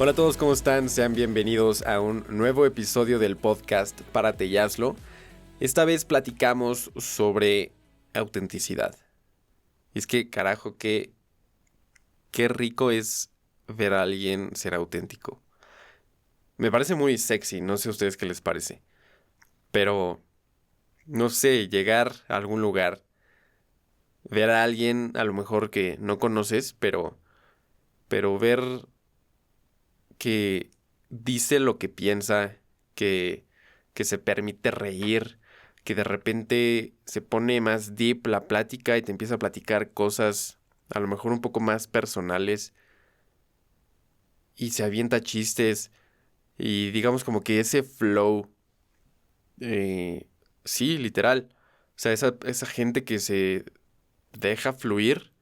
Hola a todos, ¿cómo están? Sean bienvenidos a un nuevo episodio del podcast Párate y Hazlo. Esta vez platicamos sobre autenticidad. Y es que, carajo, qué rico es ver a alguien ser auténtico. Me parece muy sexy, no sé a ustedes qué les parece. Pero, no sé, llegar a algún lugar, ver a alguien a lo mejor que no conoces, pero ver que dice lo que piensa, que, que se permite reír, que de repente se pone más deep la plática y te empieza a platicar cosas a lo mejor un poco más personales y se avienta chistes y digamos como que ese flow, eh, sí, literal. O sea, esa gente que se deja fluir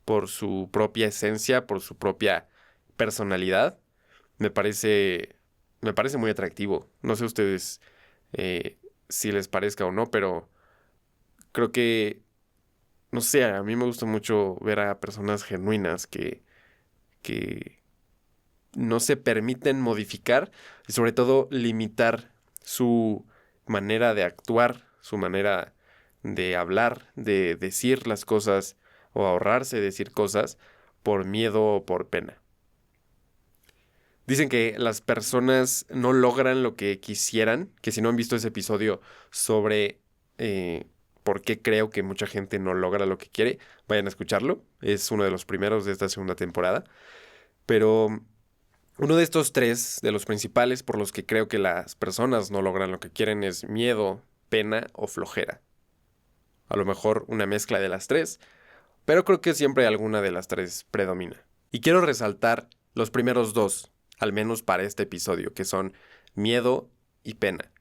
por su propia esencia, por su propia personalidad me parece, me parece muy atractivo. No sé a ustedes si les parezca o no, pero creo que, no sé, a mí me gusta mucho ver a personas genuinas que no se permiten modificar y sobre todo limitar su manera de actuar, su manera de hablar, de decir las cosas o ahorrarse decir cosas por miedo o por pena. Dicen que las personas no logran lo que quisieran, que si no han visto ese episodio sobre por qué creo que mucha gente no logra lo que quiere, vayan a escucharlo. Es uno de los primeros de esta segunda temporada. Pero uno de estos tres, de los principales por los que creo que las personas no logran lo que quieren es miedo, pena o flojera. A lo mejor una mezcla de las tres, pero creo que siempre alguna de las tres predomina. Y quiero resaltar los primeros dos, al menos para este episodio, que son miedo y pena.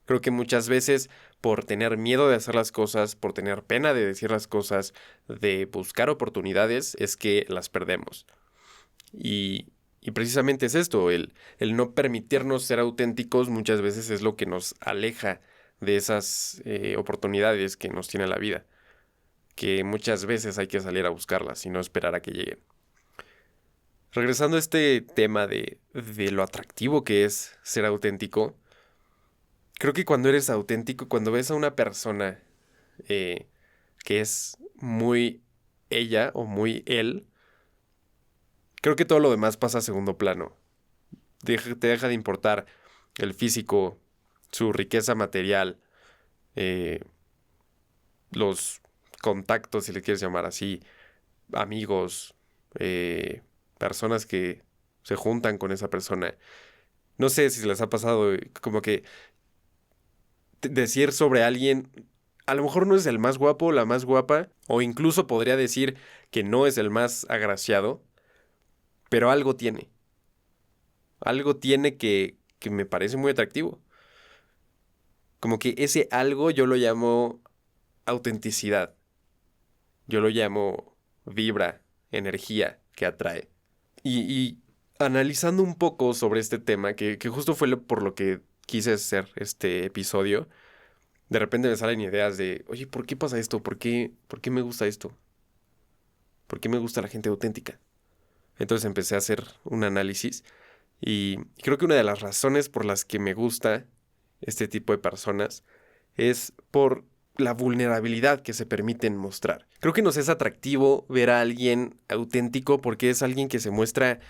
Creo que muchas veces por tener miedo de hacer las cosas, por tener pena de decir las cosas, de buscar oportunidades, es que las perdemos. Y precisamente es esto, el no permitirnos ser auténticos muchas veces es lo que nos aleja de esas oportunidades que nos tiene la vida, que muchas veces hay que salir a buscarlas y no esperar a que lleguen. Regresando a este tema de lo atractivo que es ser auténtico, creo que cuando eres auténtico, cuando ves a una persona eh, que es muy ella o muy él, creo que todo lo demás pasa a segundo plano. Te deja de importar el físico, su riqueza material, eh, los contactos, si le quieres llamar así, amigos, personas que se juntan con esa persona. No sé si les ha pasado como que decir sobre alguien, a lo mejor no es el más guapo o la más guapa, o incluso podría decir que no es el más agraciado, pero algo tiene. Algo tiene que me parece muy atractivo. Como que ese algo yo lo llamo autenticidad. Yo lo llamo vibra, energía que atrae. Y analizando un poco sobre este tema, que justo fue por lo que quise hacer este episodio, de repente me salen ideas de, oye, ¿por qué pasa esto? ¿Por qué me gusta esto? ¿Por qué me gusta la gente auténtica? Entonces empecé a hacer un análisis y creo que una de las razones por las que me gusta este tipo de personas es por la vulnerabilidad que se permiten mostrar. Creo que nos es atractivo ver a alguien auténtico porque es alguien que se muestra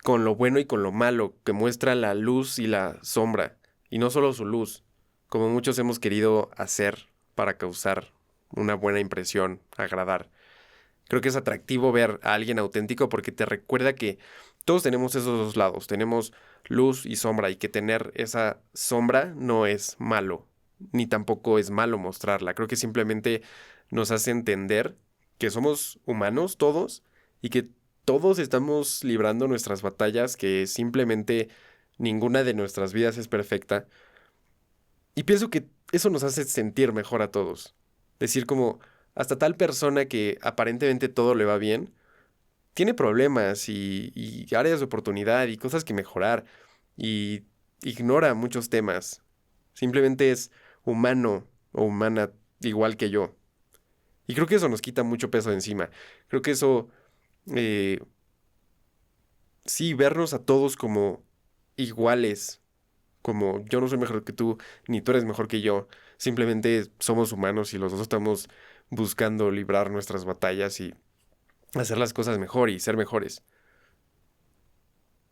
con lo bueno y con lo malo, que muestra la luz y la sombra, y no solo su luz, como muchos hemos querido hacer para causar una buena impresión, agradar. Creo que es atractivo ver a alguien auténtico porque te recuerda que todos tenemos esos dos lados, tenemos luz y sombra y que tener esa sombra no es malo, ni tampoco es malo mostrarla. Creo que simplemente nos hace entender que somos humanos todos y que todos estamos librando nuestras batallas, que simplemente ninguna de nuestras vidas es perfecta. Y pienso que eso nos hace sentir mejor a todos. Decir como, hasta tal persona que aparentemente todo le va bien, tiene problemas y áreas de oportunidad y cosas que mejorar y ignora muchos temas. Simplemente es humano o humana igual que yo. Y creo que eso nos quita mucho peso de encima. Creo que eso eh, sí, vernos a todos como iguales, como yo no soy mejor que tú, ni tú eres mejor que yo, simplemente somos humanos y los dos estamos buscando librar nuestras batallas y hacer las cosas mejor y ser mejores.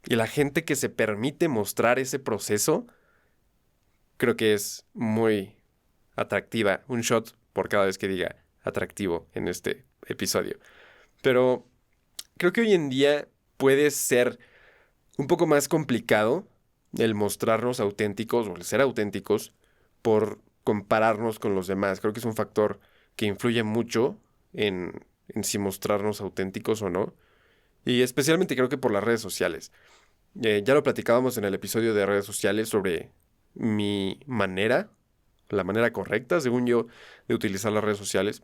Y la gente que se permite mostrar ese proceso, creo que es muy atractiva. Un shot por cada vez que diga atractivo en este episodio. Pero creo que hoy en día puede ser un poco más complicado el mostrarnos auténticos o el ser auténticos por compararnos con los demás. Creo que es un factor que influye mucho en si mostrarnos auténticos o no. Y especialmente creo que por las redes sociales. Ya lo platicábamos en el episodio de redes sociales sobre mi manera, la manera correcta, según yo, de utilizar las redes sociales.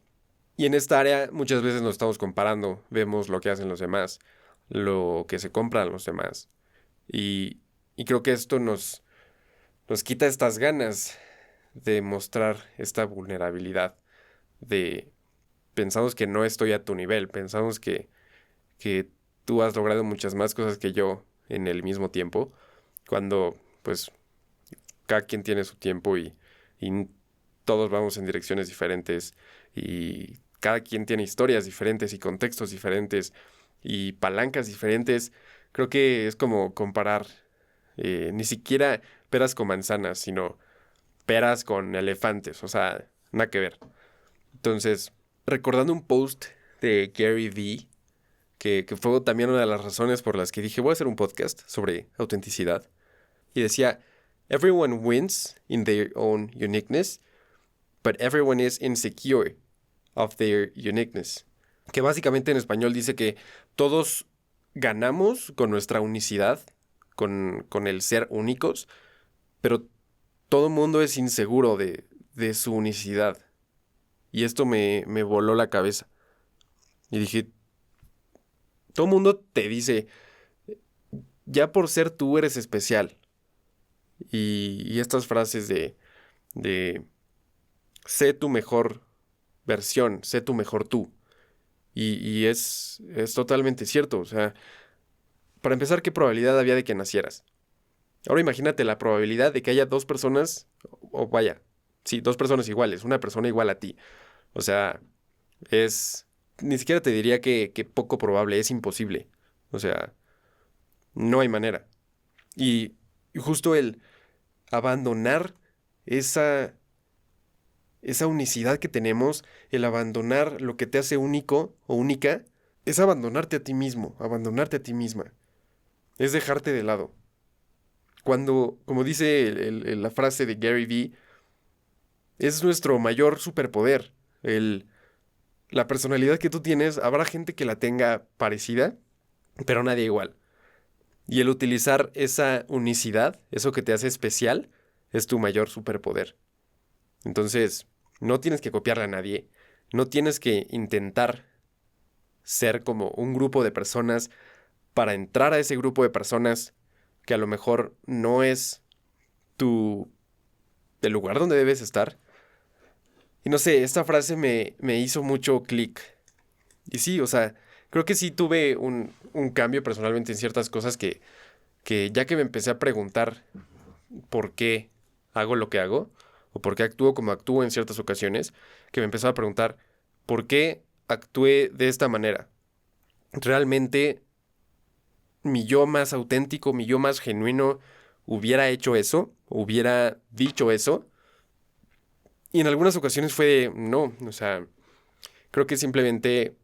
Y en esta área muchas veces nos estamos comparando, vemos lo que hacen los demás, lo que se compran los demás. Y creo que esto nos quita estas ganas de mostrar esta vulnerabilidad, de pensamos que no estoy a tu nivel, pensamos que tú has logrado muchas más cosas que yo en el mismo tiempo, cuando pues cada quien tiene su tiempo y todos vamos en direcciones diferentes y cada quien tiene historias diferentes y contextos diferentes y palancas diferentes. Creo que es como comparar ni siquiera peras con manzanas, sino peras con elefantes, o sea, nada que ver. Entonces, recordando un post de Gary Vee, que fue también una de las razones por las que dije, voy a hacer un podcast sobre autenticidad. Y decía, everyone wins in their own uniqueness, but everyone is insecure of their uniqueness. Que básicamente en español dice que todos ganamos con nuestra unicidad, con el ser únicos, pero todo mundo es inseguro de su unicidad. Y esto me voló la cabeza. Y dije, todo mundo te dice, ya por ser tú eres especial. Y estas frases de sé tu mejor versión, sé tu mejor tú. Y es totalmente cierto. O sea, para empezar, ¿qué probabilidad había de que nacieras? Ahora imagínate la probabilidad de que haya dos personas, o vaya, sí, dos personas iguales, una persona igual a ti. O sea, es, ni siquiera te diría que poco probable, es imposible. O sea, no hay manera. Y justo el abandonar esa, esa unicidad que tenemos, el abandonar lo que te hace único o única, es abandonarte a ti mismo, abandonarte a ti misma. Es dejarte de lado. Cuando, como dice la frase de Gary Vee, es nuestro mayor superpoder. La personalidad que tú tienes, habrá gente que la tenga parecida, pero nadie igual. Y el utilizar esa unicidad, eso que te hace especial, es tu mayor superpoder. Entonces, no tienes que copiarle a nadie, no tienes que intentar ser como un grupo de personas para entrar a ese grupo de personas que a lo mejor no es tu el lugar donde debes estar. Y no sé, esta frase me hizo mucho clic. Y sí, o sea, creo que sí tuve un cambio personalmente en ciertas cosas que ya que me empecé a preguntar por qué hago lo que hago, o por qué actúo como actúo en ciertas ocasiones, que me empezó a preguntar por qué actué de esta manera. ¿Realmente mi yo más auténtico, mi yo más genuino hubiera hecho eso? ¿Hubiera dicho eso? Y en algunas ocasiones fue de, no, o sea, creo que simplemente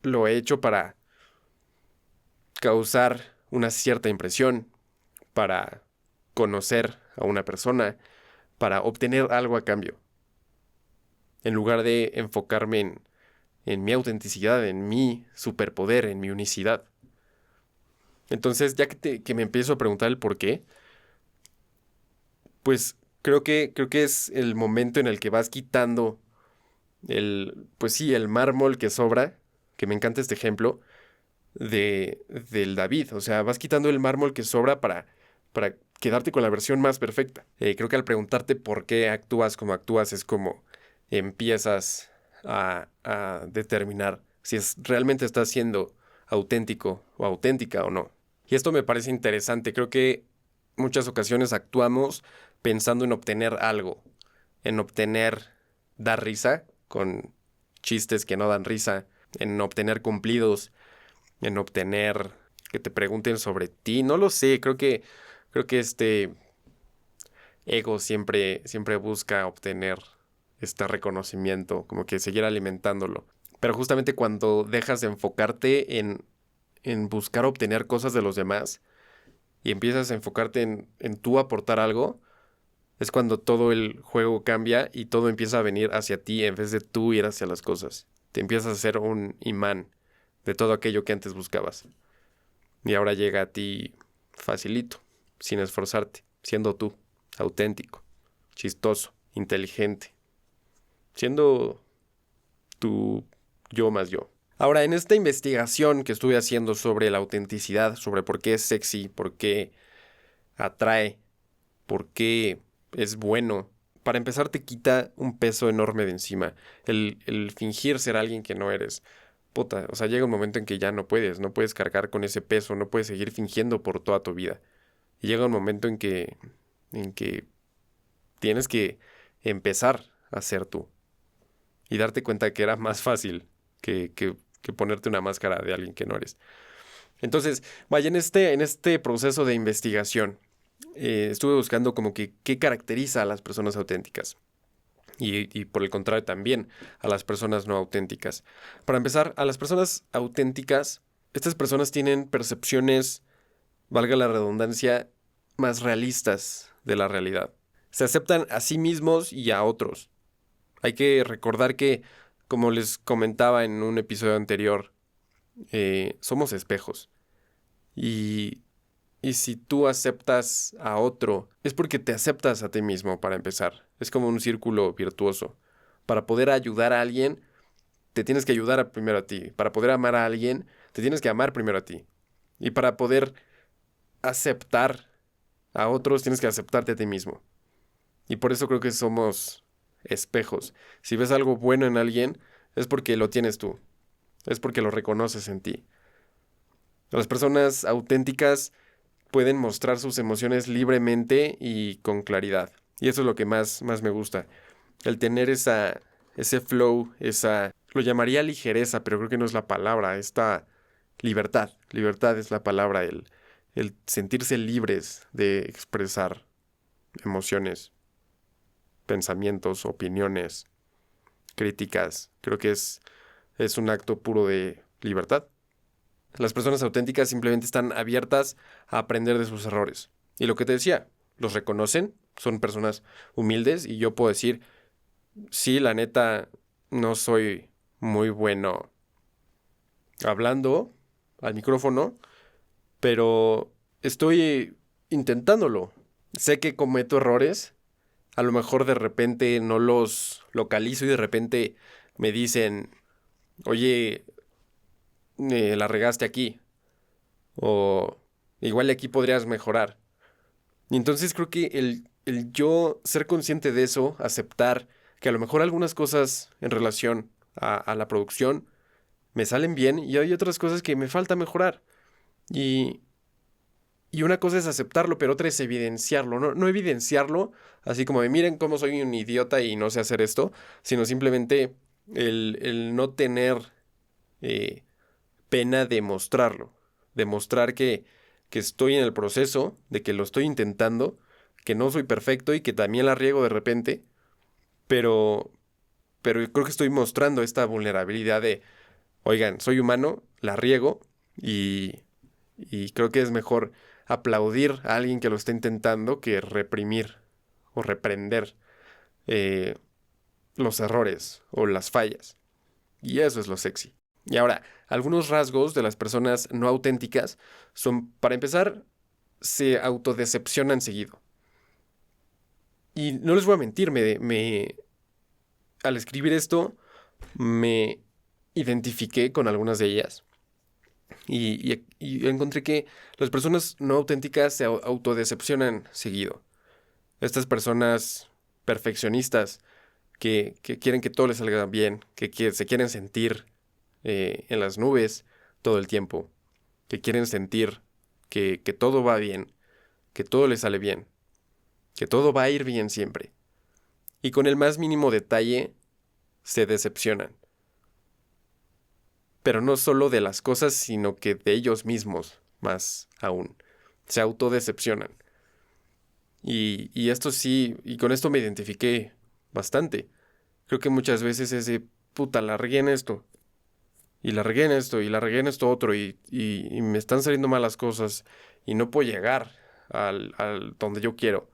lo he hecho para causar una cierta impresión, para conocer a una persona, para obtener algo a cambio, en lugar de enfocarme en mi autenticidad, en mi superpoder, en mi unicidad. Entonces, ya que me empiezo a preguntar el por qué, pues creo que es el momento en el que vas quitando pues sí, el mármol que sobra, que me encanta este ejemplo, del David. O sea, vas quitando el mármol que sobra para quedarte con la versión más perfecta. Creo que al preguntarte por qué actúas como actúas es como empiezas a determinar si realmente estás siendo auténtico o auténtica o no. Y esto me parece interesante. Creo que muchas ocasiones actuamos pensando en obtener algo, en obtener dar risa con chistes que no dan risa, en obtener cumplidos, en obtener que te pregunten sobre ti. No lo sé, creo que este ego siempre busca obtener este reconocimiento, como que seguir alimentándolo. Pero justamente cuando dejas de enfocarte en buscar obtener cosas de los demás y empiezas a enfocarte en tú aportar algo, es cuando todo el juego cambia y todo empieza a venir hacia ti en vez de tú ir hacia las cosas. Te empiezas a hacer un imán de todo aquello que antes buscabas. Y ahora llega a ti facilito, sin esforzarte, siendo tú, auténtico, chistoso, inteligente, siendo tu yo más yo. Ahora, en esta investigación que estuve haciendo sobre la autenticidad, sobre por qué es sexy, por qué atrae, por qué es bueno, para empezar te quita un peso enorme de encima. El fingir ser alguien que no eres. Puta, o sea, llega un momento en que ya no puedes cargar con ese peso, no puedes seguir fingiendo por toda tu vida. Y llega un momento en que tienes que empezar a ser tú y darte cuenta que era más fácil que ponerte una máscara de alguien que no eres. Entonces, vaya, en este proceso de investigación, estuve buscando como que qué caracteriza a las personas auténticas y por el contrario también a las personas no auténticas. Para empezar, a las personas auténticas, estas personas tienen percepciones, valga la redundancia, más realistas de la realidad. Se aceptan a sí mismos y a otros. Hay que recordar que, como les comentaba en un episodio anterior, somos espejos. Y, y si tú aceptas a otro, es porque te aceptas a ti mismo para empezar. Es como un círculo virtuoso. Para poder ayudar a alguien, te tienes que ayudar primero a ti. Para poder amar a alguien, te tienes que amar primero a ti. Y para poder aceptar a otros, tienes que aceptarte a ti mismo. Y por eso creo que somos espejos. Si ves algo bueno en alguien, es porque lo tienes tú. Es porque lo reconoces en ti. Las personas auténticas pueden mostrar sus emociones libremente y con claridad. Y eso es lo que más me gusta. El tener ese flow, lo llamaría ligereza, pero creo que no es la palabra. Esta libertad. Libertad es la palabra. El sentirse libres de expresar emociones, pensamientos, opiniones, críticas. Creo que es un acto puro de libertad. Las personas auténticas simplemente están abiertas a aprender de sus errores. Y lo que te decía, los reconocen, son personas humildes y yo puedo decir, sí, la neta, no soy muy bueno hablando al micrófono, pero estoy intentándolo. Sé que cometo errores, a lo mejor de repente no los localizo y de repente me dicen, oye, la regaste aquí. O igual aquí podrías mejorar. Y entonces creo que el yo ser consciente de eso, aceptar que a lo mejor algunas cosas en relación a la producción me salen bien y hay otras cosas que me falta mejorar. Y, y una cosa es aceptarlo, pero otra es evidenciarlo. No evidenciarlo así como de miren cómo soy un idiota y no sé hacer esto, sino simplemente el no tener eh, pena de mostrarlo. Demostrar que estoy en el proceso, de que lo estoy intentando, que no soy perfecto y que también la riego de repente, pero, pero creo que estoy mostrando esta vulnerabilidad de, oigan, soy humano, la riego y creo que es mejor aplaudir a alguien que lo está intentando que reprimir o reprender eh, los errores o las fallas. Y eso es lo sexy. Y ahora, algunos rasgos de las personas no auténticas son, para empezar, se autodecepcionan seguido. Y no les voy a mentir, al escribir esto me identifiqué con algunas de ellas. Y encontré que las personas no auténticas se autodecepcionan seguido. Estas personas perfeccionistas que quieren que todo les salga bien, que se quieren sentir en las nubes, todo el tiempo, que quieren sentir que todo va bien, que todo les sale bien, que todo va a ir bien siempre. Y con el más mínimo detalle se decepcionan. Pero no solo de las cosas, sino que de ellos mismos, más aún. Se autodecepcionan. Y esto sí, y con esto me identifiqué bastante. Creo que muchas veces es de, puta, la regué en esto, y la regué en esto, y la regué en esto otro, y me están saliendo malas cosas, y no puedo llegar al donde yo quiero.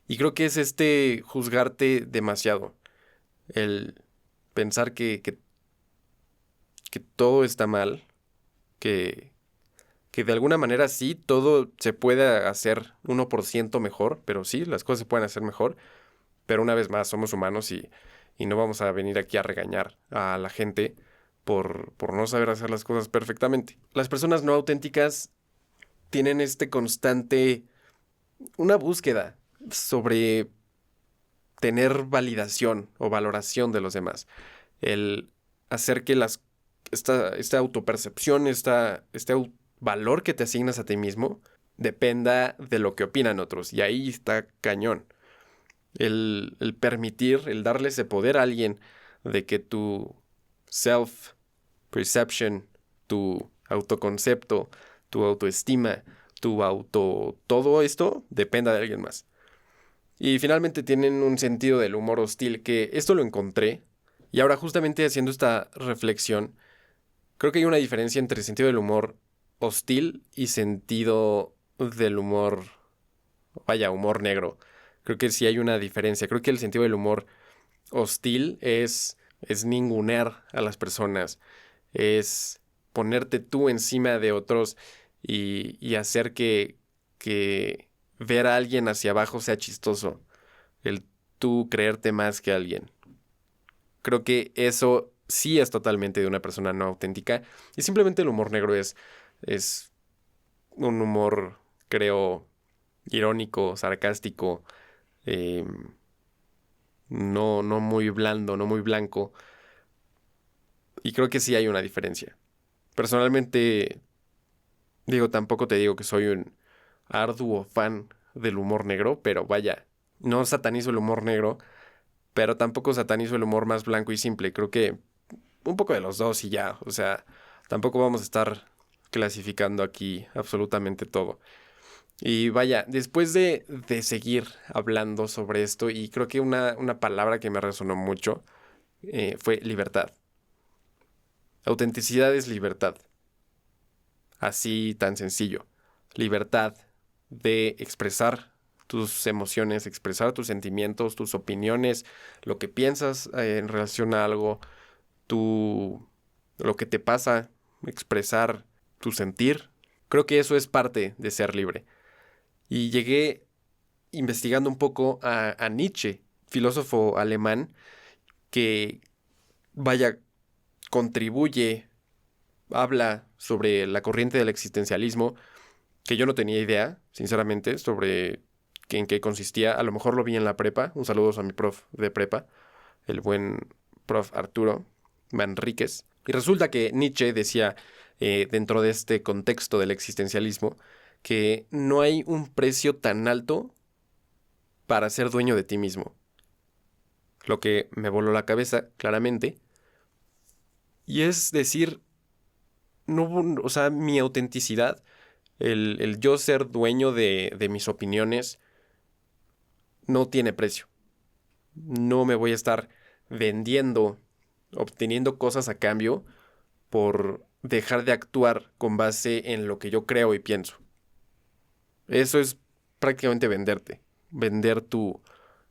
Y creo que es este juzgarte demasiado, el pensar que todo está mal, que, que de alguna manera sí, todo se puede hacer 1% mejor, pero sí, las cosas se pueden hacer mejor, pero una vez más, somos humanos y no vamos a venir aquí a regañar a la gente por no saber hacer las cosas perfectamente. Las personas no auténticas tienen este constante, una búsqueda sobre tener validación o valoración de los demás. El hacer que esta autopercepción, valor que te asignas a ti mismo, dependa de lo que opinan otros. Y ahí está cañón. El permitir, el darle ese poder a alguien de que tu self-perception, tu autoconcepto, tu autoestima, todo esto dependa de alguien más. Y finalmente tienen un sentido del humor hostil, que esto lo encontré. Y ahora justamente haciendo esta reflexión, creo que hay una diferencia entre sentido del humor hostil y sentido del humor, vaya, humor negro. Creo que sí hay una diferencia. Creo que el sentido del humor hostil es ningunear a las personas, es ponerte tú encima de otros y hacer que ver a alguien hacia abajo sea chistoso, el tú creerte más que alguien. Creo que eso sí es totalmente de una persona no auténtica y simplemente el humor negro es un humor, creo, irónico, sarcástico, eh, no muy blando, no muy blanco. Y creo que sí hay una diferencia. Personalmente, digo, tampoco te digo que soy un arduo fan del humor negro, pero vaya, no satanizo el humor negro, pero tampoco satanizo el humor más blanco y simple. Creo que un poco de los dos y ya. O sea, tampoco vamos a estar clasificando aquí absolutamente todo. Y vaya, después de seguir hablando sobre esto, y creo que una palabra que me resonó mucho fue libertad. Autenticidad es libertad. Así tan sencillo. Libertad de expresar tus emociones, expresar tus sentimientos, tus opiniones, lo que piensas en relación a algo, lo que te pasa, expresar tu sentir. Creo que eso es parte de ser libre. Y llegué investigando un poco a Nietzsche, filósofo alemán, que, vaya, contribuye, habla sobre la corriente del existencialismo, que yo no tenía idea, sinceramente, sobre en qué consistía. A lo mejor lo vi en la prepa. Un saludo a mi prof de prepa, el buen prof Arturo Manríquez. Y resulta que Nietzsche decía, dentro de este contexto del existencialismo, que no hay un precio tan alto para ser dueño de ti mismo. Lo que me voló la cabeza, claramente. Y es decir, no, o sea, mi autenticidad, el yo ser dueño de mis opiniones, no tiene precio. No me voy a estar vendiendo, obteniendo cosas a cambio por dejar de actuar con base en lo que yo creo y pienso. Eso es prácticamente venderte, vender tu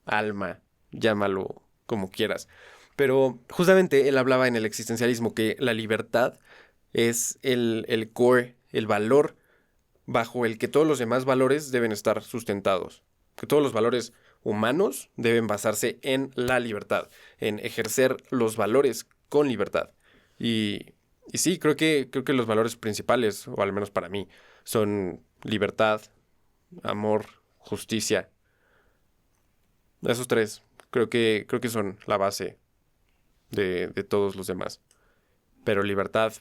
alma, llámalo como quieras. Pero justamente él hablaba en el existencialismo que la libertad es el core, el valor bajo el que todos los demás valores deben estar sustentados. Que todos los valores humanos deben basarse en la libertad, en ejercer los valores con libertad. Y, y sí, creo que los valores principales, o al menos para mí, son libertad, amor, justicia. Esos tres creo que son la base de todos los demás. Pero libertad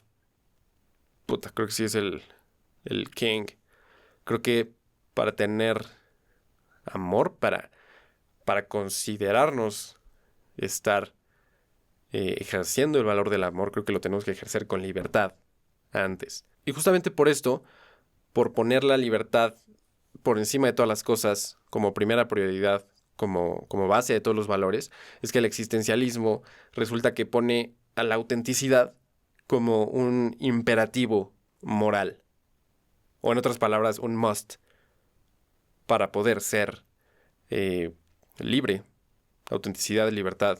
puta, creo que sí es el king. Creo que para tener amor, para considerarnos estar ejerciendo el valor del amor, creo que lo tenemos que ejercer con libertad antes. Y justamente por esto, por poner la libertad por encima de todas las cosas como primera prioridad, como base de todos los valores, es que el existencialismo resulta que pone a la autenticidad como un imperativo moral, o en otras palabras, un must, para poder ser eh, libre, autenticidad, libertad.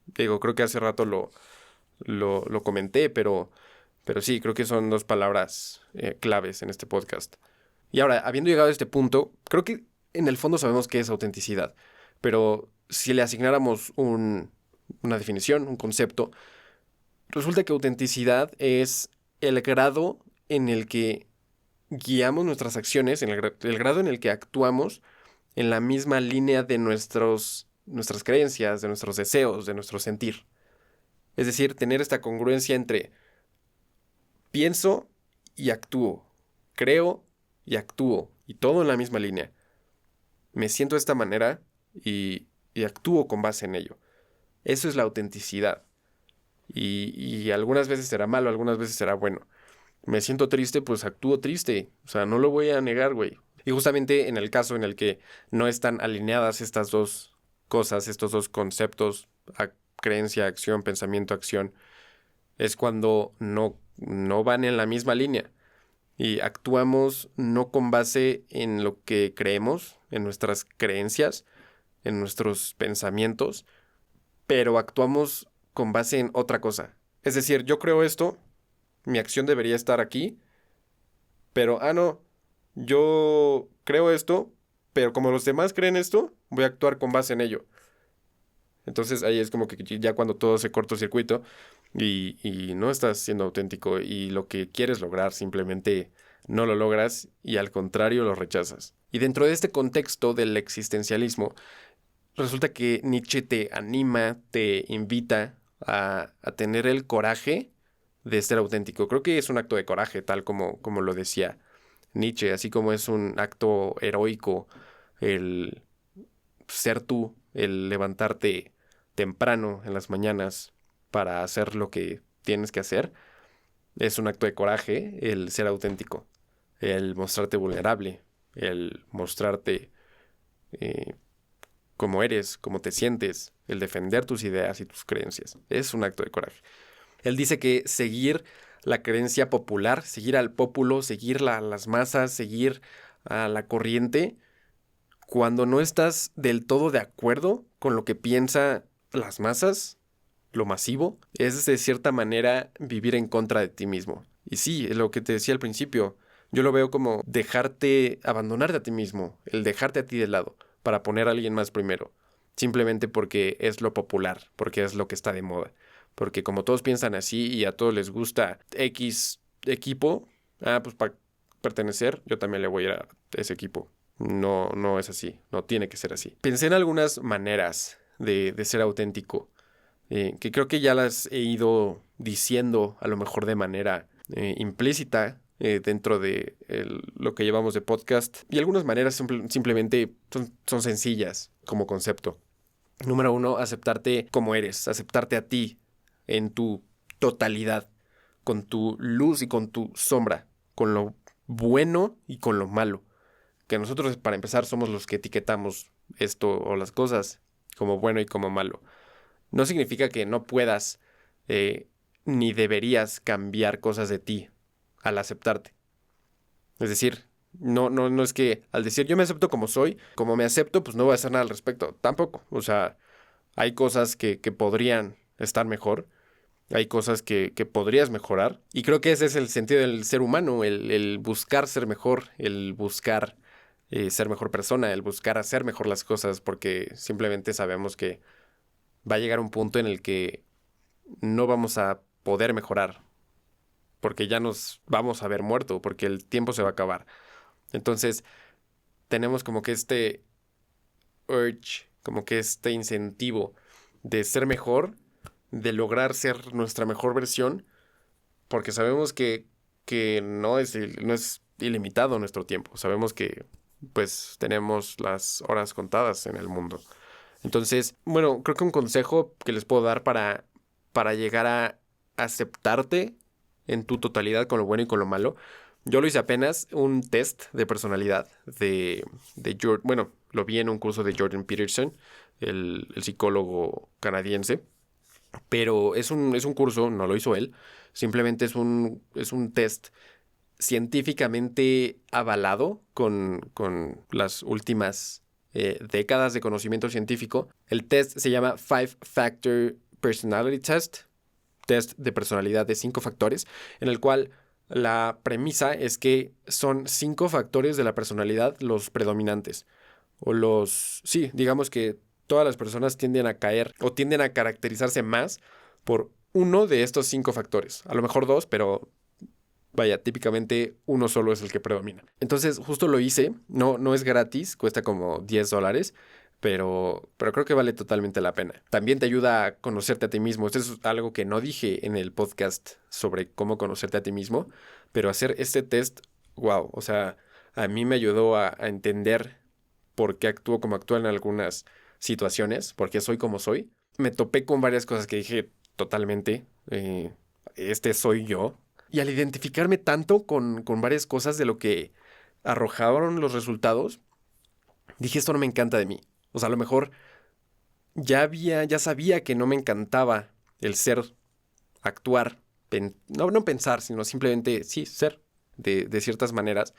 Digo, creo que hace rato lo comenté, pero sí, creo que son dos palabras claves en este podcast. Y ahora, habiendo llegado a este punto, creo que en el fondo sabemos qué es autenticidad, pero si le asignáramos una definición, un concepto, resulta que autenticidad es el grado en el que guiamos nuestras acciones, el grado en el que actuamos en la misma línea de nuestras creencias, de nuestros deseos, de nuestro sentir. Es decir, tener esta congruencia entre pienso y actúo, creo y actúo, y todo en la misma línea. Me siento de esta manera y actúo con base en ello. Eso es la autenticidad. Y algunas veces será malo, algunas veces será bueno. Me siento triste, pues actúo triste. O sea, no lo voy a negar, güey. Y justamente en el caso en el que no están alineadas estas dos cosas, estos dos conceptos, creencia, acción, pensamiento, acción, es cuando no van en la misma línea y actuamos no con base en lo que creemos, en nuestras creencias, en nuestros pensamientos, pero actuamos con base en otra cosa. Es decir, yo creo esto, mi acción debería estar aquí, pero, no, yo creo esto, pero como los demás creen esto, voy a actuar con base en ello. Entonces ahí es como que ya cuando todo se cortocircuito y no estás siendo auténtico y lo que quieres lograr simplemente no lo logras y al contrario lo rechazas. Y dentro de este contexto del existencialismo, resulta que Nietzsche te anima, te invita a tener el coraje de ser auténtico. Creo que es un acto de coraje, tal como lo decía Nietzsche, así como es un acto heroico el ser tú, el levantarte temprano en las mañanas para hacer lo que tienes que hacer, es un acto de coraje el ser auténtico, el mostrarte vulnerable, el mostrarte eh, como eres, como te sientes, el defender tus ideas y tus creencias. Es un acto de coraje. Él dice que seguir la creencia popular, seguir al pópulo, seguir las masas, seguir a la corriente, cuando no estás del todo de acuerdo con lo que piensa las masas, lo masivo, es de cierta manera vivir en contra de ti mismo. Y sí, es lo que te decía al principio, yo lo veo como dejarte, abandonarte a ti mismo, el dejarte a ti de lado, para poner a alguien más primero, simplemente porque es lo popular, porque es lo que está de moda, porque como todos piensan así y a todos les gusta X equipo, pues para pertenecer, yo también le voy a ir a ese equipo. No, no es así, no tiene que ser así. Pensé en algunas maneras de ser auténtico, que creo que ya las he ido diciendo a lo mejor de manera implícita dentro de lo que llevamos de podcast. Y algunas maneras simplemente son sencillas como concepto. Número uno, aceptarte como eres, aceptarte a ti en tu totalidad, con tu luz y con tu sombra, con lo bueno y con lo malo. Que nosotros, para empezar, somos los que etiquetamos esto o las cosas como bueno y como malo. No significa que no puedas ni deberías cambiar cosas de ti al aceptarte. Es decir, no es que al decir yo me acepto como soy, como me acepto, pues no voy a hacer nada al respecto. Tampoco. O sea, hay cosas que podrían estar mejor. Hay cosas que podrías mejorar. Y creo que ese es el sentido del ser humano, el buscar ser mejor, el buscar ser mejor persona, el buscar hacer mejor las cosas, porque simplemente sabemos que va a llegar un punto en el que no vamos a poder mejorar, porque ya nos vamos a ver muerto, porque el tiempo se va a acabar. Entonces, tenemos como que este urge, como que este incentivo de ser mejor, de lograr ser nuestra mejor versión, porque sabemos que que no es ilimitado nuestro tiempo. Sabemos que pues tenemos las horas contadas en el mundo. Entonces, bueno, creo que un consejo que les puedo dar para llegar a aceptarte en tu totalidad con lo bueno y con lo malo. Yo lo hice apenas, un test de personalidad de Jordan. Bueno, lo vi en un curso de Jordan Peterson, el psicólogo canadiense. Pero es un curso, no lo hizo él. Simplemente es un test científicamente avalado con las últimas décadas de conocimiento científico. El test se llama Five Factor Personality Test, test de personalidad de 5 factores, en el cual la premisa es que son 5 factores de la personalidad los predominantes. Sí, digamos que todas las personas tienden a caer o tienden a caracterizarse más por uno de estos 5 factores. A lo mejor dos, pero vaya, típicamente uno solo es el que predomina. Entonces, justo lo hice. No es gratis, cuesta como $10, pero creo que vale totalmente la pena. También te ayuda a conocerte a ti mismo. Esto es algo que no dije en el podcast sobre cómo conocerte a ti mismo, pero hacer este test, wow, o sea, a mí me ayudó a entender por qué actúo como actúo en algunas situaciones, por qué soy como soy. Me topé con varias cosas que dije totalmente, este soy yo. Y al identificarme tanto con varias cosas de lo que arrojaron los resultados, dije, esto no me encanta de mí. O sea, a lo mejor ya sabía que no me encantaba el ser, actuar, no pensar, sino simplemente, sí, ser de ciertas maneras.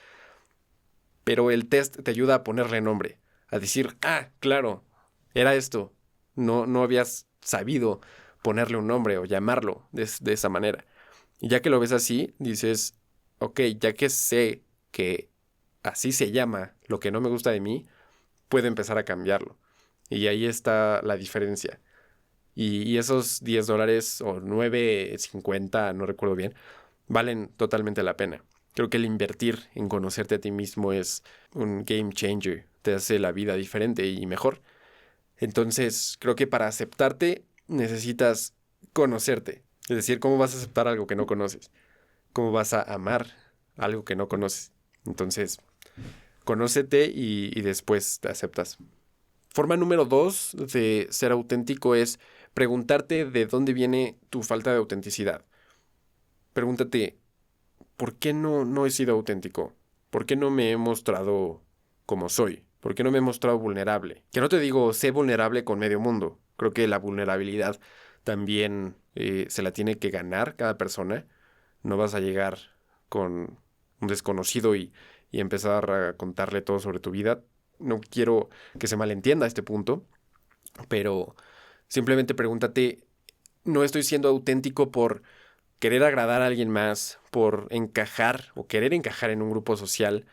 Pero el test te ayuda a ponerle nombre, a decir, claro, era esto. No habías sabido ponerle un nombre o llamarlo de esa manera. Y ya que lo ves así, dices, ok, ya que sé que así se llama lo que no me gusta de mí, puedo empezar a cambiarlo. Y ahí está la diferencia. Y esos $10 o 9.50, no recuerdo bien, valen totalmente la pena. Creo que el invertir en conocerte a ti mismo es un game changer. Te hace la vida diferente y mejor. Entonces, creo que para aceptarte necesitas conocerte. Es decir, ¿cómo vas a aceptar algo que no conoces? ¿Cómo vas a amar algo que no conoces? Entonces, conócete y después te aceptas. Forma número 2 de ser auténtico es preguntarte de dónde viene tu falta de autenticidad. Pregúntate, ¿por qué no he sido auténtico? ¿Por qué no me he mostrado como soy? ¿Por qué no me he mostrado vulnerable? Que no te digo, sé vulnerable con medio mundo. Creo que la vulnerabilidad también se la tiene que ganar cada persona. No vas a llegar con un desconocido y empezar a contarle todo sobre tu vida. No quiero que se malentienda este punto, pero simplemente pregúntate, ¿no estoy siendo auténtico por querer agradar a alguien más, por encajar o querer encajar en un grupo social?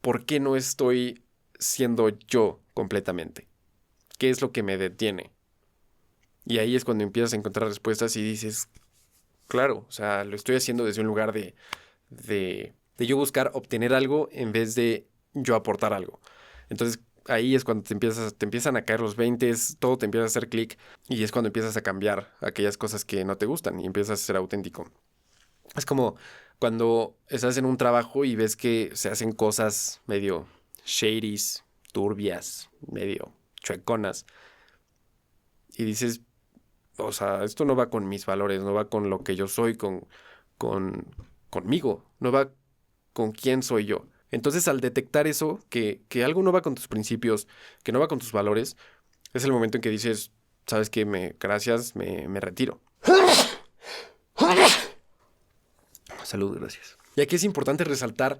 ¿Por qué no estoy siendo yo completamente? ¿Qué es lo que me detiene? Y ahí es cuando empiezas a encontrar respuestas y dices, claro, o sea, lo estoy haciendo desde un lugar de yo buscar obtener algo en vez de yo aportar algo. Entonces ahí es cuando te empiezan a caer los 20, todo te empieza a hacer clic y es cuando empiezas a cambiar aquellas cosas que no te gustan y empiezas a ser auténtico. Es como cuando estás en un trabajo y ves que se hacen cosas medio shadys, turbias, medio chueconas y dices, o sea, esto no va con mis valores, no va con lo que yo soy, con, conmigo, no va con quién soy yo. Entonces, al detectar eso, que algo no va con tus principios, que no va con tus valores, es el momento en que dices, ¿sabes qué? Gracias, me retiro. Salud, gracias. Y aquí es importante resaltar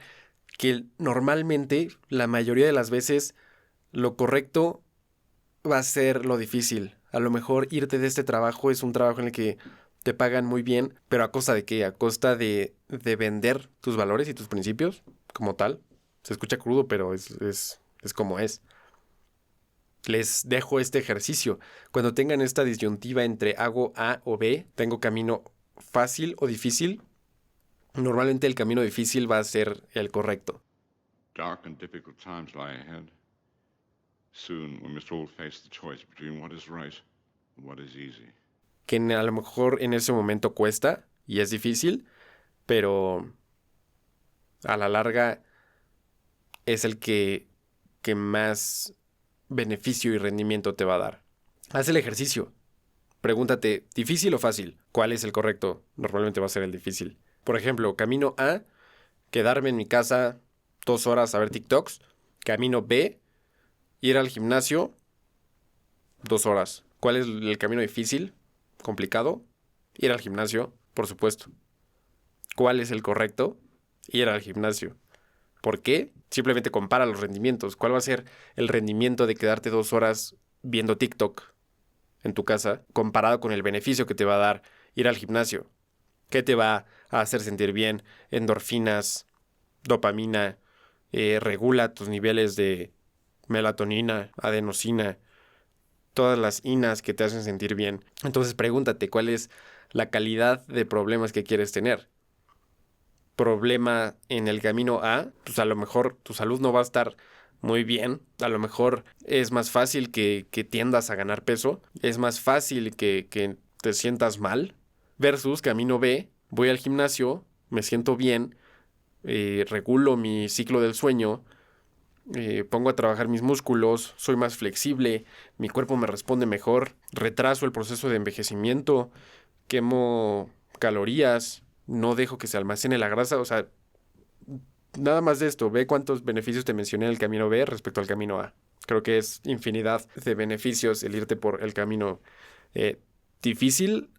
que normalmente, la mayoría de las veces, lo correcto va a ser lo difícil. A lo mejor irte de este trabajo es un trabajo en el que te pagan muy bien, pero ¿a costa de qué? A costa de vender tus valores y tus principios como tal. Se escucha crudo, pero es como es. Les dejo este ejercicio. Cuando tengan esta disyuntiva entre hago A o B, tengo camino fácil o difícil, normalmente el camino difícil va a ser el correcto. Dark and difficult times lie ahead. Soon we must all face the choice between what is right and what is easy. Que a lo mejor en ese momento cuesta y es difícil, pero a la larga es el que más beneficio y rendimiento te va a dar. Haz el ejercicio. Pregúntate, ¿difícil o fácil? ¿Cuál es el correcto? Normalmente va a ser el difícil. Por ejemplo, camino A, quedarme en mi casa 2 horas a ver TikToks. Camino B, ir al gimnasio 2 horas. ¿Cuál es el camino difícil? ¿Complicado? Ir al gimnasio, por supuesto. ¿Cuál es el correcto? Ir al gimnasio. ¿Por qué? Simplemente compara los rendimientos. ¿Cuál va a ser el rendimiento de quedarte 2 horas viendo TikTok en tu casa comparado con el beneficio que te va a dar ir al gimnasio? ¿Qué te va a hacer sentir bien? Endorfinas, dopamina, regula tus niveles de melatonina, adenosina, todas las inas que te hacen sentir bien. Entonces pregúntate cuál es la calidad de problemas que quieres tener. Problema en el camino A, pues a lo mejor tu salud no va a estar muy bien. A lo mejor es más fácil que tiendas a ganar peso. Es más fácil que te sientas mal. Versus camino B, voy al gimnasio, me siento bien, regulo mi ciclo del sueño, pongo a trabajar mis músculos, soy más flexible, mi cuerpo me responde mejor, retraso el proceso de envejecimiento, quemo calorías, no dejo que se almacene la grasa, o sea, nada más de esto, ve cuántos beneficios te mencioné en el camino B respecto al camino A. Creo que es infinidad de beneficios el irte por el camino difícil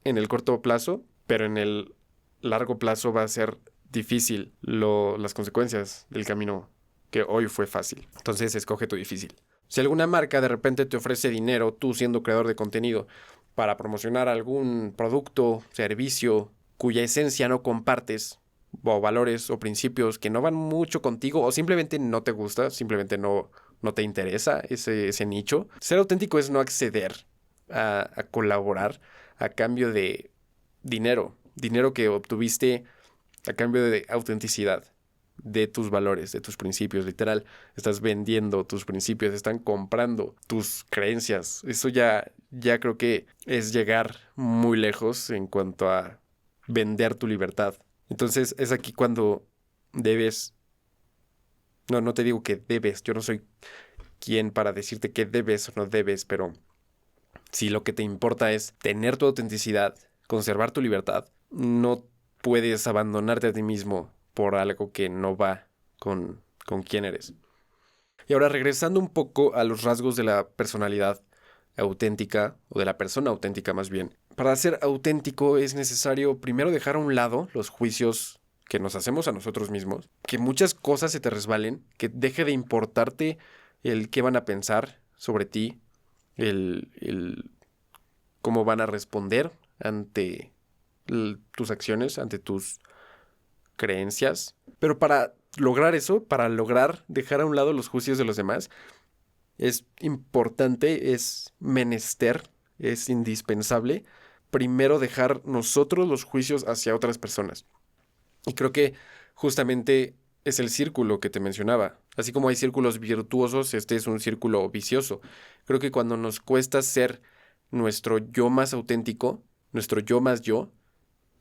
en el corto plazo, pero en el largo plazo va a ser difícil las consecuencias del camino que hoy fue fácil. Entonces escoge tu difícil. Si alguna marca de repente te ofrece dinero, tú siendo creador de contenido, para promocionar algún producto, servicio, cuya esencia no compartes, o valores o principios que no van mucho contigo, o simplemente no te gusta, simplemente no te interesa ese nicho, ser auténtico es no acceder a colaborar a cambio de dinero que obtuviste a cambio de autenticidad, de tus valores, de tus principios. Literal, estás vendiendo tus principios, están comprando tus creencias. Eso ya creo que es llegar muy lejos en cuanto a vender tu libertad. Entonces es aquí cuando debes, no te digo que debes, yo no soy quien para decirte que debes o no debes, pero si lo que te importa es tener tu autenticidad, conservar tu libertad, no puedes abandonarte a ti mismo por algo que no va con quién eres. Y ahora regresando un poco a los rasgos de la personalidad auténtica, o de la persona auténtica más bien. Para ser auténtico es necesario primero dejar a un lado los juicios que nos hacemos a nosotros mismos, que muchas cosas se te resbalen, que deje de importarte el qué van a pensar sobre ti, el cómo van a responder ante tus acciones, ante tus creencias. Pero para lograr eso, para lograr dejar a un lado los juicios de los demás, es importante, es menester, es indispensable primero dejar nosotros los juicios hacia otras personas. Y creo que justamente es el círculo que te mencionaba. Así como hay círculos virtuosos, este es un círculo vicioso. Creo que cuando nos cuesta ser nuestro yo más auténtico, nuestro yo más yo,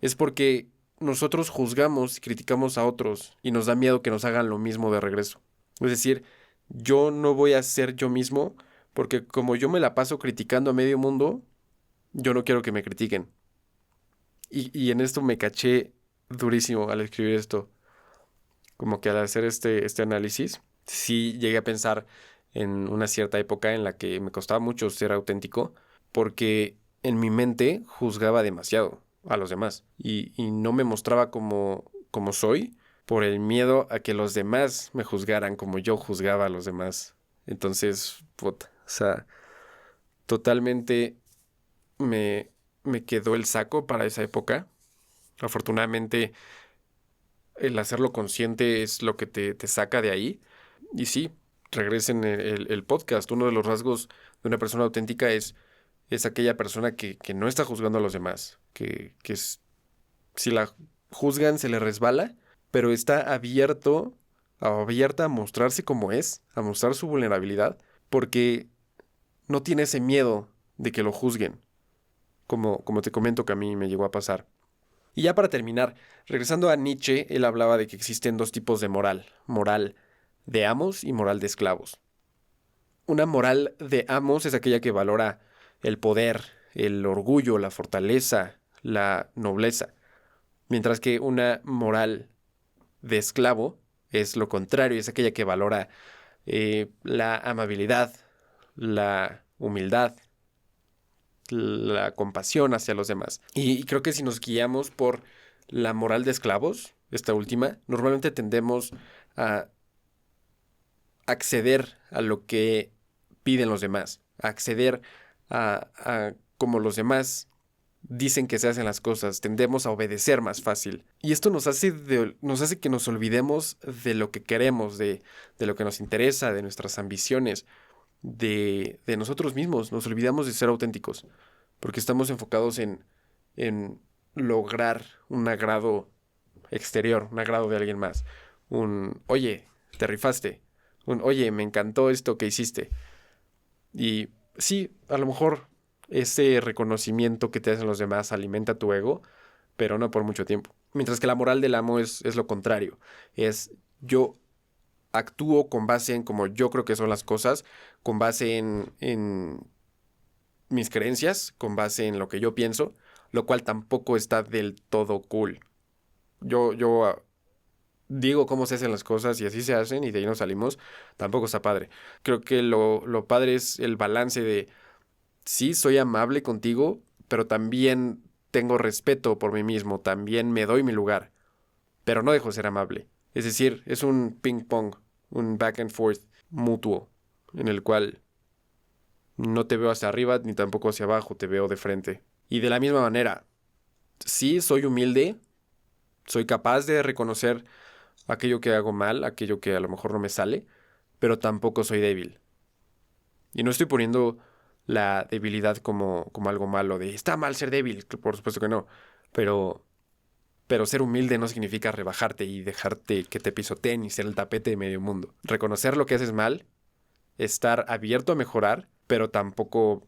es porque nosotros juzgamos y criticamos a otros y nos da miedo que nos hagan lo mismo de regreso. Es decir, yo no voy a ser yo mismo porque como yo me la paso criticando a medio mundo, yo no quiero que me critiquen. Y en esto me caché durísimo al escribir esto. Como que al hacer este análisis, sí llegué a pensar en una cierta época en la que me costaba mucho ser auténtico porque en mi mente juzgaba demasiado a los demás y no me mostraba como soy por el miedo a que los demás me juzgaran como yo juzgaba a los demás. Entonces, puta, o sea, totalmente me quedó el saco para esa época. Afortunadamente, el hacerlo consciente es lo que te saca de ahí. Y sí, regresen el podcast. Uno de los rasgos de una persona auténtica es aquella persona que no está juzgando a los demás, si la juzgan se le resbala, pero está abierta a mostrarse como es, a mostrar su vulnerabilidad, porque no tiene ese miedo de que lo juzguen, como te comento que a mí me llegó a pasar. Y ya para terminar, regresando a Nietzsche, él hablaba de que existen dos tipos de moral. Moral de amos y moral de esclavos. Una moral de amos es aquella que valora el poder, el orgullo, la fortaleza, la nobleza. Mientras que una moral de esclavo es lo contrario, es aquella que valora la amabilidad, la humildad, la compasión hacia los demás. Y creo que si nos guiamos por la moral de esclavos, esta última, normalmente tendemos a acceder a lo que piden los demás, a acceder a como los demás dicen que se hacen las cosas, tendemos a obedecer más fácil. Y esto nos hace que nos olvidemos de lo que queremos, de lo que nos interesa, de nuestras ambiciones, de nosotros mismos. Nos olvidamos de ser auténticos, porque estamos enfocados en lograr un agrado exterior, un agrado de alguien más. Oye, te rifaste. Oye, me encantó esto que hiciste. Y sí, a lo mejor ese reconocimiento que te hacen los demás alimenta tu ego, pero no por mucho tiempo. Mientras que la moral del amo es lo contrario. Es yo actúo con base en como yo creo que son las cosas, con base en mis creencias, con base en lo que yo pienso, lo cual tampoco está del todo cool. Yo digo cómo se hacen las cosas y así se hacen y de ahí nos salimos, tampoco está padre. Creo que lo padre es el balance de, sí, soy amable contigo, pero también tengo respeto por mí mismo, también me doy mi lugar, pero no dejo de ser amable. Es decir, es un ping pong, un back and forth mutuo, en el cual no te veo hacia arriba ni tampoco hacia abajo, te veo de frente. Y de la misma manera, sí, soy humilde, soy capaz de reconocer aquello que hago mal, aquello que a lo mejor no me sale, pero tampoco soy débil. Y no estoy poniendo la debilidad como algo malo, de está mal ser débil, por supuesto que no, pero, pero ser humilde no significa rebajarte y dejarte que te pisoteen y ser el tapete de medio mundo. Reconocer lo que haces mal, estar abierto a mejorar, pero tampoco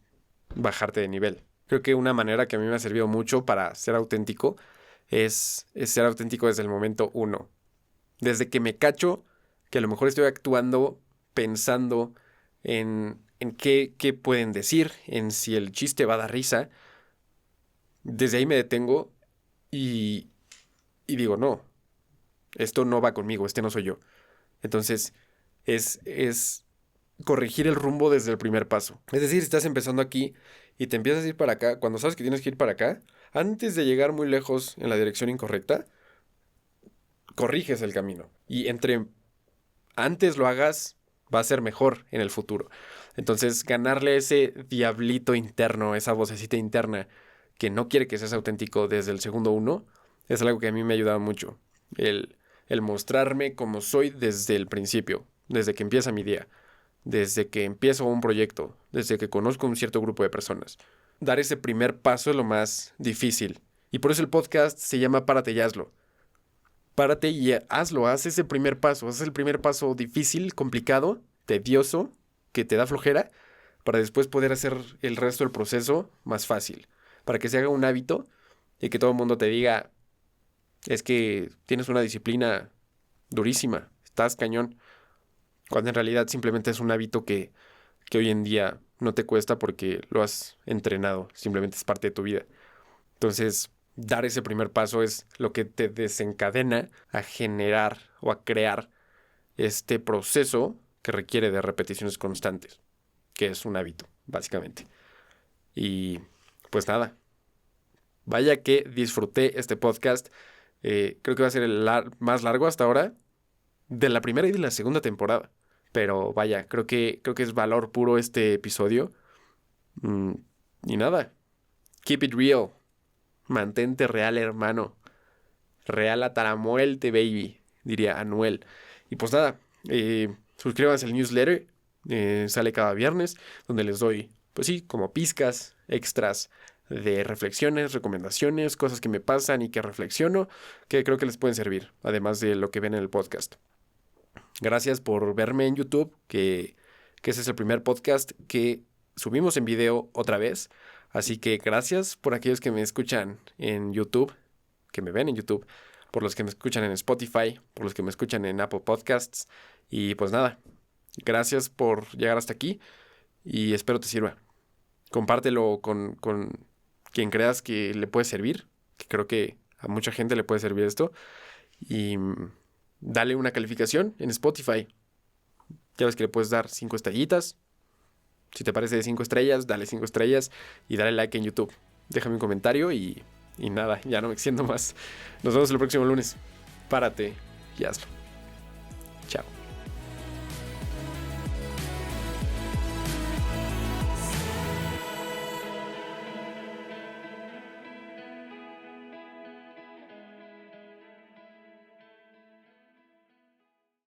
bajarte de nivel. Creo que una manera que a mí me ha servido mucho para ser auténtico es ser auténtico desde el momento uno. Desde que me cacho que a lo mejor estoy actuando pensando en qué pueden decir, en si el chiste va a dar risa, desde ahí me detengo y, y digo, no, esto no va conmigo, este no soy yo. Entonces, es corregir el rumbo desde el primer paso. Es decir, si estás empezando aquí y te empiezas a ir para acá, cuando sabes que tienes que ir para acá, antes de llegar muy lejos en la dirección incorrecta, corriges el camino. Y entre antes lo hagas, va a ser mejor en el futuro. Entonces, ganarle ese diablito interno, esa vocecita interna que no quiere que seas auténtico desde el segundo uno, es algo que a mí me ha ayudado mucho. El mostrarme como soy desde el principio, desde que empieza mi día, desde que empiezo un proyecto, desde que conozco un cierto grupo de personas. Dar ese primer paso es lo más difícil. Y por eso el podcast se llama Párate y hazlo. Párate y hazlo, haz ese primer paso, haz el primer paso difícil, complicado, tedioso, que te da flojera, para después poder hacer el resto del proceso más fácil, para que se haga un hábito y que todo el mundo te diga, es que tienes una disciplina durísima, estás cañón, cuando en realidad simplemente es un hábito que hoy en día no te cuesta porque lo has entrenado, simplemente es parte de tu vida. Entonces, dar ese primer paso es lo que te desencadena a generar o a crear este proceso que requiere de repeticiones constantes, que es un hábito, básicamente. Y pues nada, vaya que disfruté este podcast. Creo que va a ser el más largo hasta ahora de la primera y de la segunda temporada. Pero vaya, creo que es valor puro este episodio. Mm, y nada, keep it real. Mantente real, hermano. Real hasta la muerte, baby, diría Anuel. Y pues nada, suscríbanse al newsletter. Sale cada viernes, donde les doy, pues sí, como pizcas extras de reflexiones, recomendaciones, cosas que me pasan y que reflexiono, que creo que les pueden servir, además de lo que ven en el podcast. Gracias por verme en YouTube, que ese es el primer podcast que subimos en video otra vez. Así que gracias por aquellos que me escuchan en YouTube, que me ven en YouTube, por los que me escuchan en Spotify, por los que me escuchan en Apple Podcasts. Y pues nada, gracias por llegar hasta aquí y espero te sirva. Compártelo con quien creas que le puede servir, que creo que a mucha gente le puede servir esto. Y dale una calificación en Spotify. Ya ves que le puedes dar 5 estrellitas. Si te parece de 5 estrellas, dale 5 estrellas y dale like en YouTube. Déjame un comentario y nada, ya no me extiendo más. Nos vemos el próximo lunes. Párate y hazlo.